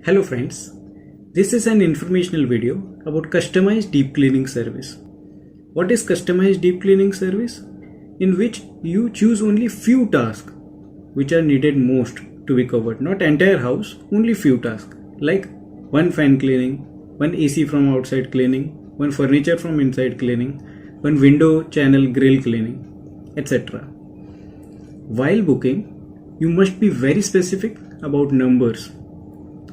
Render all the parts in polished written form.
Hello friends, this is an informational video about customized deep cleaning service. What is customized deep cleaning service? In which you choose only few tasks which are needed most to be covered, not entire house, only few tasks like one fan cleaning, one AC from outside cleaning, one furniture from inside cleaning, one window channel grill cleaning, etc. While booking, you must be very specific about numbers.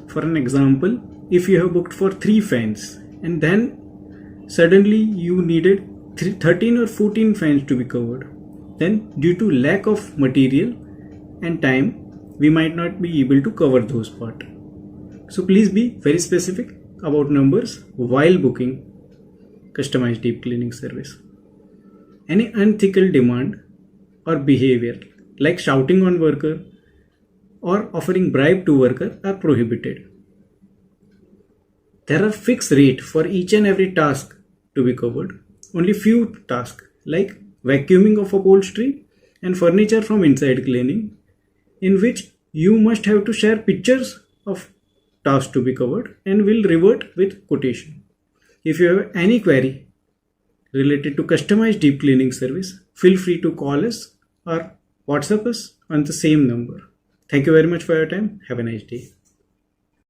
For an example, if you have booked for 3 fans and then suddenly you needed 13 or 14 fans to be covered, then due to lack of material and time, we might not be able to cover those parts. So please be very specific about numbers while booking customized deep cleaning service. Any unethical demand or behavior like shouting on worker or offering bribe to worker are prohibited. There are fixed rate for each and every task to be covered. Only few tasks like vacuuming of upholstery and furniture from inside cleaning, in which you must have to share pictures of tasks to be covered and will revert with quotation. If you have any query related to customized deep cleaning service, feel free to call us or WhatsApp us on the same number. Thank you very much for your time. Have a nice day.